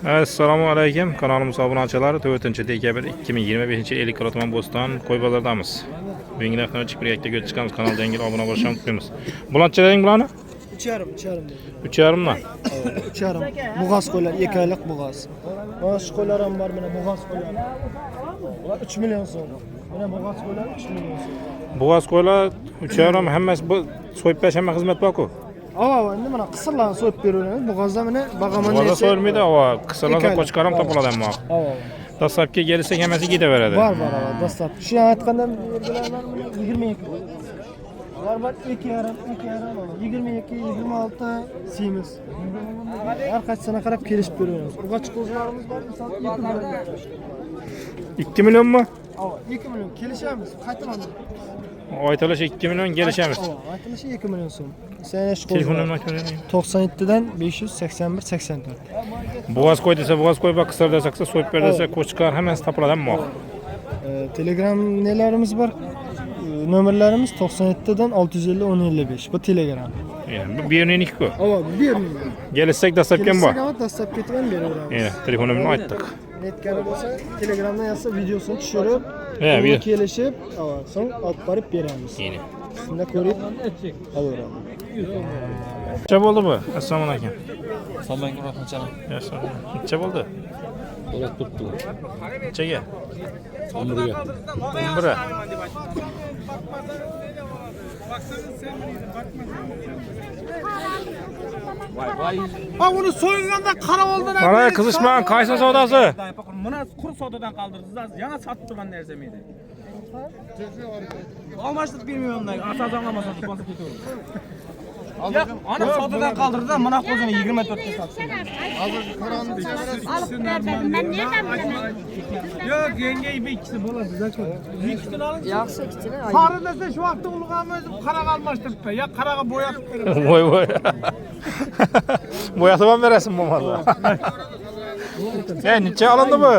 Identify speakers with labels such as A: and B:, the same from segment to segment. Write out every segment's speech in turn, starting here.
A: Assalomu alaykum. Kanalimiz obunachilar 4-dekabr 2025 yil Ellikqal'a Bo'ston qo'y bozoridamiz. Bugungi hafta chiqib bir yakka chiqamiz. Kanalga yangi obuna bo'lishni unutmaymiz. Bulancharing bularni?
B: 3,5.
A: 3,5 dan.
B: 3,5. Bug'az qo'ylar, 2 oylik bug'az. Mana shu qo'ylar ham bor, mana bug'az qo'ylar. Ular 3 million so'm. Mana bug'az qo'ylar 3 million so'm.
A: Bug'az qo'ylar 3,5 hammasi bu so'yib berish hamma xizmat bor-ku.
B: Endi mana qisirlarni so'yib beraveramiz. Bug'azda mana bagaman
A: Bug'azda so'yilmaydi, qisirlarni qo'chqar ham topiladi ammo. Dastlabki kelsak hammasi ketaveradi.
B: Bor, dastlab. Shu aytganda 22. Var 2,5, 22, 26 semiz. Har qaysisini qarab kelishib beraveramiz. Urg'och qo'zlarimiz bor, misol 2 million.
A: 2 millionmi?
B: 2 million kelishamiz. Qaytaman.
A: Aytilishi 2 million kelishamiz.
B: Aytilishi 2 million so'm. Sen shu
A: Telefonimni aytavering.
B: 97 dan 581 84.
A: Bug'az qo'y desa, bug'az qo'y, qisir desa, so'yib ber desa, qo'chqar hammasi topiladi ammo.
B: Telegram nelerimiz var? Nomerlerimiz 97 dan 650 1055. Bu Telegram.
A: Bu biriniki-ku.
B: Bu biriniki.
A: Gelishsak dastlabki ham bor.
B: Dastlab ketgan beraveramiz.
A: Telefonimni aytdik.
B: Netkani bo'lsa, Telegramdan yozsa videosini tushirib, kelishib, so'ng olib borib beramiz. Shunda ko'rib olaveramiz.
A: Necha bo'ldi bu? Assalomu alaykum.
C: Assalomu alaykum rahmatjon.
A: Yaxshi. Necha bo'ldi?
C: Bo'lib turibdi.
A: Nechaga?
C: 11 ga.
A: 11.
D: Onu soyunganda qara oldilar.
A: Qara qizishman, qaysi savdosi?
D: Buni quruq savdodan qoldirdingiz. Yana sotib turgan narsa meydi. Almashtirib bermayman. Asosan olmasa bosib ketaveradi. Ana savdodan qoldirdi, mana qo'zini 24 ga sotdi.
E: Alıp verdim. Ben nereden bilemem?
D: Yo'q, yenge ikkisi bo'ladi, zakon. Ikkisini oling.
E: Yaxshi ikkisini.
D: Qari desa shu vaqtda ulg'amni o'zim qaraga almashtiribdi. Ya qaraga bo'yatib beraman.
A: Voy. Bo'yatib ham berasin bo'lmasa. Necha olindi bu?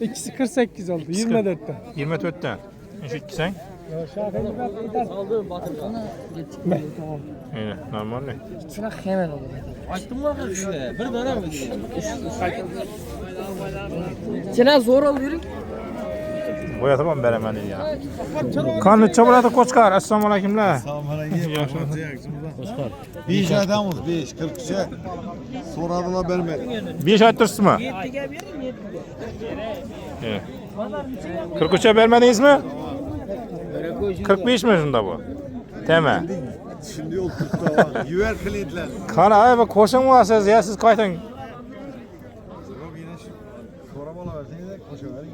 B: İkisi 48 oldu. 24 dan.
A: 24 dan. Shu ikkisang? Normal.
B: İkisine hemen olur.
C: Aytdim-ku sizga, bir dona mı?
B: Sen zor ol yürü.
A: Bo'yatib ham beraman dedi ya. Qani necha bo'ladi qo'chqar? Assalomu alaykumlar.
F: Assalomu alaykum. Qo'chqar. 5 adamız, 5, 43'e. So'radilar bermadi.
A: 5 aytdirsizmi?
D: 7 ga bering, 7 ga.
A: 43'e vermediniz mi? 45 mi şunda bu? Deme.
F: Şimdi yol tuttu var. Yüver kliyentler.
A: Kana abi koşun mu siz ya siz kaytın?
F: Yok yine şu soramalı verseniz de koşuverin.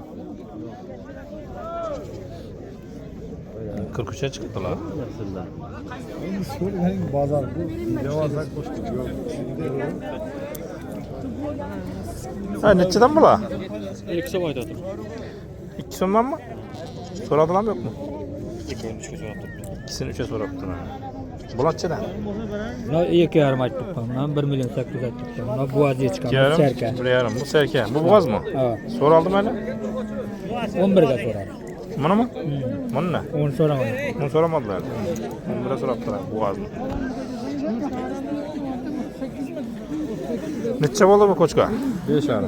A: 43'e çıktılar.
F: Şimdi soruların bazar bu. Devasa koştuk yok.
A: Ha neçeden bu la?
C: 2 so'm aytadim.
A: 2 so'mdan mı? Soradılar mı yok mu?
C: 2 so'm aytadim.
A: İkisini 3'e soraptın ha. Bulatçıdan.
G: Buna 2,5 aytdik. Ben 1 milyon 800 aytdik. Buna buğazıya çıkan serke.
A: Yarım. Bu serke. Bu boğaz mı?
G: Evet.
A: Soraldım öyle.
G: 11 ga sorar.
A: Bunu mu? Bunu ne?
G: Onu soramadım.
A: Bunu soramadılar. 11'e soraptılar. Boğaz mı? Neçe oldu bu koçka?
C: 5 ara.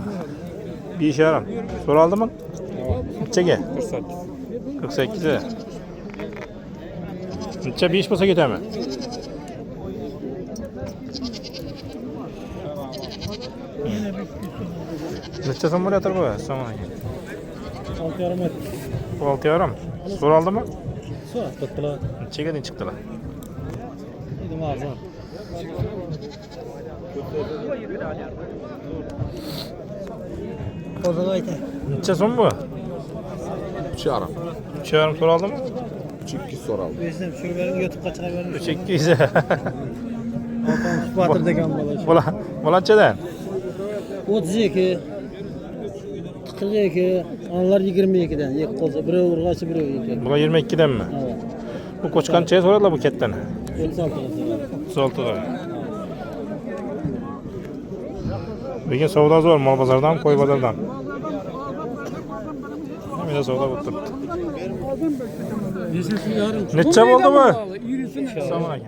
A: Bir iş yaram. Soraldı mı? Neçe? 48'e. Neçe bir iş bulsa gider mi? Neçe son buraya bu? Son buraya.
G: 6,5 et.
A: Bu 6 yaram. Soraldı mı?
G: Sorar tuttular.
A: Neçe gedin çıktılar?
G: Dedim ağzına.
B: O zaman ayta.
A: Neçe son bu?
F: 3 yaram.
A: 3 yaram soraldı mı?
F: 3-2 soralım.
B: Bizim şuraya YouTube'a çıkarıyorum.
A: 3 200'e.
B: Batır degan bola.
A: Bulançadan.
G: 32 42 onlar 22'den. Yek kolsa biri urgaçı biri yek.
A: Bula 22'den mi?
G: Evet.
A: Bu koçkan çeye soradılar bu ketten.
G: 36 sorar.
A: 36'da. Bugün savdası var mal pazardan, koy pazardan. Bir de savda tuttu. Neçe oldu bu? Assalamu alaykum.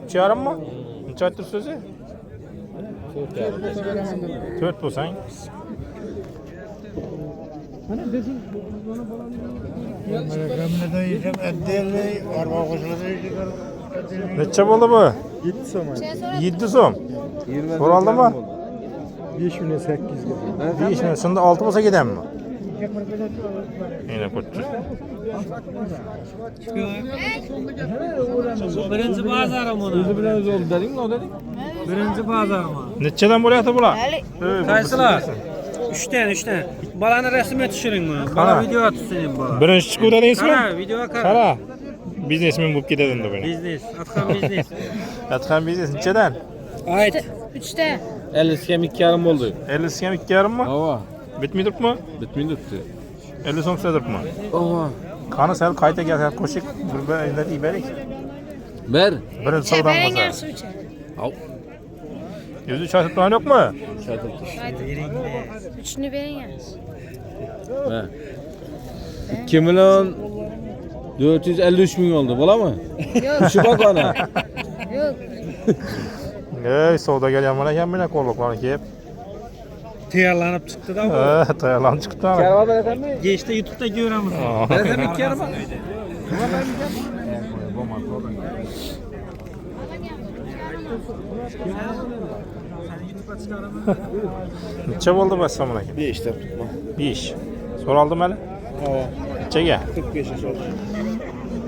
A: 3 yarım mı? Neçe aytır sözü? 4 bo'lsang. Necha bo'ldi bu?
B: 7 so'm.
A: 7 so'm. So'raldimi?
B: 5 million 800 ga.
A: 5 mi? Shunda 6 bo'lsa ketadimi? Yine ko'chdi.
G: Birinchi bazarim uni. O'zi bilan o'zi oldi deding, o deding? Birinchi bazarim.
A: Nechadan bo'lyapti bular?
G: Qaysilar? 3 dan. Balani rasmini tushiring buni. Bala video tutsin bola.
A: Birinchi chiquvda deysizmi?
G: Qara, video qara.
A: Qara. Biznesmen bo'lib ketadi endi bu.
G: Biznes, atqan biznes.
A: Atqan biznes nechadan?
G: Ayt.
E: 3'te.
C: 50 ham 2,5 bo'ldi.
A: 50 ham 2,5 mi?
C: Ava.
A: Bitmay turibmi?
C: Bitmay turibdi.
A: 50 so'm turibmi?
C: Ava.
A: Qani sal qayta kelsa qo'shib bir iberik.
C: Ber.
A: Birinchi savdo
E: Bering
A: bo'lsa.
E: yarısı 3'e.
C: Au.
A: Yuzi çarpıp falan yok mu?
E: 3'ünü bering yarısı.
C: Ha. 2 milyon 453 bin oldu. Bola mı?
E: Yok.
C: Şu bak ona.
E: Yok.
A: Ey savdo gelgan mana ekan meni qo'lliqlarni kiyib.
G: Tayyorlanib chiqdi-da bu.
A: Tayyorlanib chiqdi.
G: Geçti YouTube'da göramiz.
C: Berem 2,5 mı?
A: Necha bo'ldi bu assalomu alaykum?
B: 5 ta tutma.
A: 5. So'raldim hali?
B: Ha.
A: Nechaga?
B: 45 ga so'radi.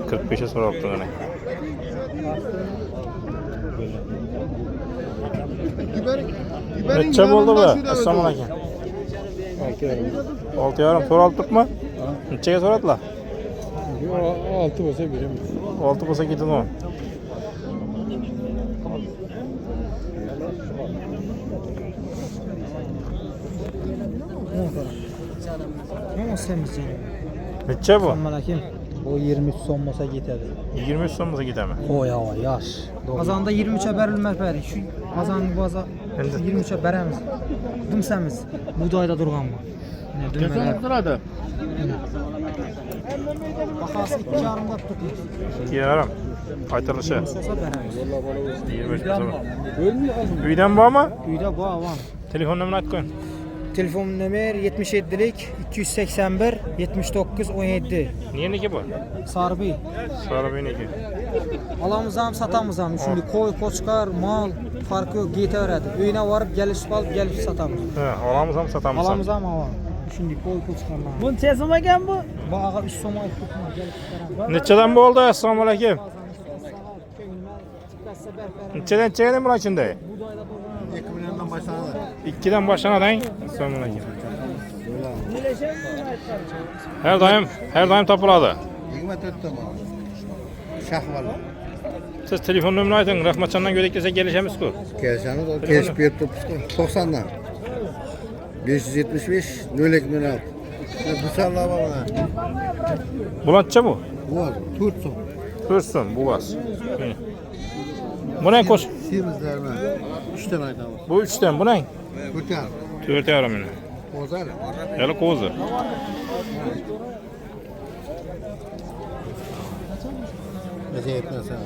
A: 45 ga so'rabdi mana. Necha bo'ldi bu? Assalomu alaykum. 6,5 so'ralib turibmi? Nechaga so'radilar?
B: 6 bo'lsa beraman.
A: 6 bo'lsa ketadi. Necha bu?
G: Malakim. O 23 so'm bo'lsa ketadi.
A: 23 so'm bo'lsa ketami?
G: Qo'y ava, yosh. Qozonda 23 ga berilmas bari. Shu qozonni boza
A: Endi
G: 23 ga beramiz. Dumsamiz. Budoyda turganmi? Dumlar turadi. Bahası 2,5 ga turibdi.
A: 2,5. Qaytarilishi.
G: Bo'lsa beramiz.
A: 23 so'm. Uydan bormi?
G: Uyda bor.
A: Telefon nomerini aytib qo'ying.
G: Telefon nomer 77lik 281 79 17.
A: Niyeniki bu?
G: Sarbi.
A: Sarabiniki.
G: Alamiz ham satamiz ham. Shunday qo'y, qo'chqar, mol farqi yo'q, ketaveradi. Uyina borib, kelishib olib, kelib satamiz.
A: Ha, olamiz ham satamiz.
G: Alamiz ham havo. Shunday qo'y, qo'chqarlar. Buni sezmagan bu? Bog'a 3 so'm olib ketma, kelib chiqaraman.
A: Nechadan bo'ldi? Assalomu alaykum. Nechadan bular ichida?
F: 2 milyondan başlandı.
A: 2dan boshlanadi. Assalomu alaykum. Her daim topiladi.
F: 24 tamam. Şahvalı.
A: Siz telefon nomerini ayting. Rahmatjondan ko'rikdesa kelishamiz-ku.
F: Gelseniz o kesip bir 90'dan. 575 0206. Bu sallama bana.
A: Bulancha bu?
F: Bu var. Tutsun.
A: Tursun bu gaz. Bu ne koş?
F: Simizler mi? 3 tane aydan var.
A: Bu 3'ten bu ne?
F: Kurtar.
A: 4,5 mini.
F: Bozar.
A: Yalı kozu.
F: Mesela etmezsen.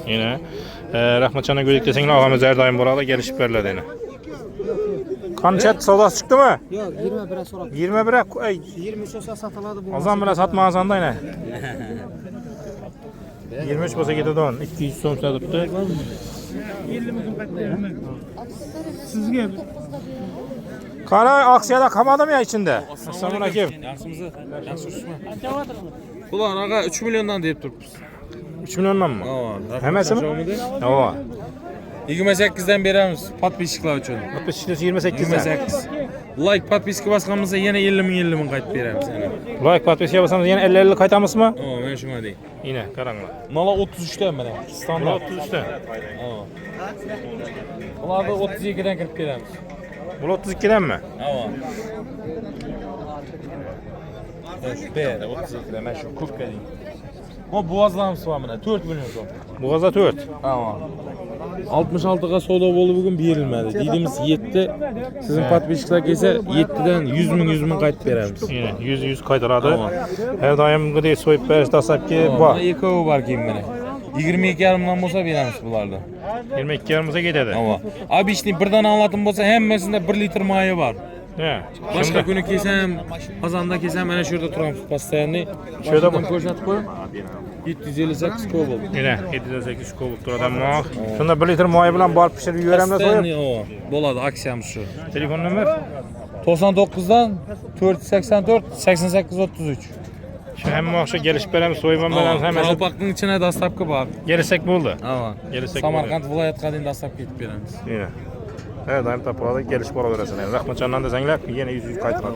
A: Yine Rahmatjondan ko'rikdesanglar og'amiz her daim burada gelişip veriladi yine. Qancha savdosi chiqdimi?
G: Yo'q, 21 ga so'rab.
A: 21. Ey,
G: 23 olsa sotiladi bu.
A: azam bilan satmag'anda yine. 23 bo'lsa ketadi on. 200 so'm sotibdi.
B: Sizga
A: Qani aksiyada qolmadimi ya içinde? Assalomu alaykum.
C: Yaxshimiz? Yaxshi turibsizmi? Ulan aga 3 milyondan deyip turibmiz.
A: 3 milyondan mı?
C: Ava.
A: Hammasimi? Ava.
C: 28'den beramiz podpисчиклар uchun.
A: 28'den.
C: 28. Like podpiska bosganimizda yana 50 ming qaytib beramiz yana.
A: Like podpiska yapsanız yine 50 qaytamizmi?
C: O, men shunga deyman.
A: Yine qaranglar.
C: Mana 33 dan mana. Standart.
A: 33'ten.
C: Ularni 32 dan kirib beramiz.
A: Bu 32'den mi?
C: Ava. Ber 32 dan mana shu ko'pga deyman. O boğazlarimiz var mana 4 milyon so'm.
A: Boğazda 4.
C: Ava. 66'ga savdo bo'ldi bugun berilmadi. Deyimiz 7. Sizin podpисчиклар kelsa 7'den 100 ming qaytib beramiz.
A: Yine 100 qaytaradi. Her daim gidey so'yib berish dastlabki bor.
C: Ekovi bor keyin mana. 22,5'dan bolsa beramiz bularni.
A: 22 yarımıza gidedi.
C: Ava. Abi ishni birdan alатын bolsa hammasida 1 litr mayi bor.
A: He.
C: Boshqa kuni kelsam, qozonda kelsam mana shu yerda turamiz postoyanniy.
A: Shu yerda bu.
C: Ko'rsatib qo'y. 758 kobalt.
A: Yine 708 kubik turadi moq. Shunda 1 litr moyi bilan borib pishirib yuboramda so'yib.
C: Ava. Bo'ladi, aksiyamiz shu.
A: Telefon nomer
C: 99 dan 484 88 33.
A: shu hamma o'xsha kelishib beramiz, so'yib beramiz hammasi.
C: Qalpoqning ichine dastavka bor.
A: Kelsak bo'ldi.
C: Ava.
A: Kelsak
C: Samarqand viloyatiga deyim dastavka etib beramiz.
A: Yine. Evet, daim tapılada gelişip olaverasın. Yani. Rahmatcan'dan da zengler yine 100 kaytıradı.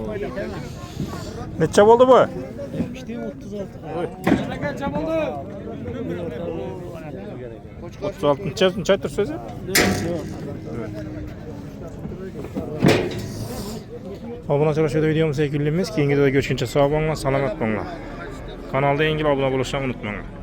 A: Neçe oldu bu?
B: İşte 36.
A: 36 neçe aytır sözü? Obunachilar shu videomiz yakunlaymiz. Keyingi videoda görüşünce sog' bo'linglar, salomat bo'linglar. Kanalda yangi obuna bo'lishni unutmanglar.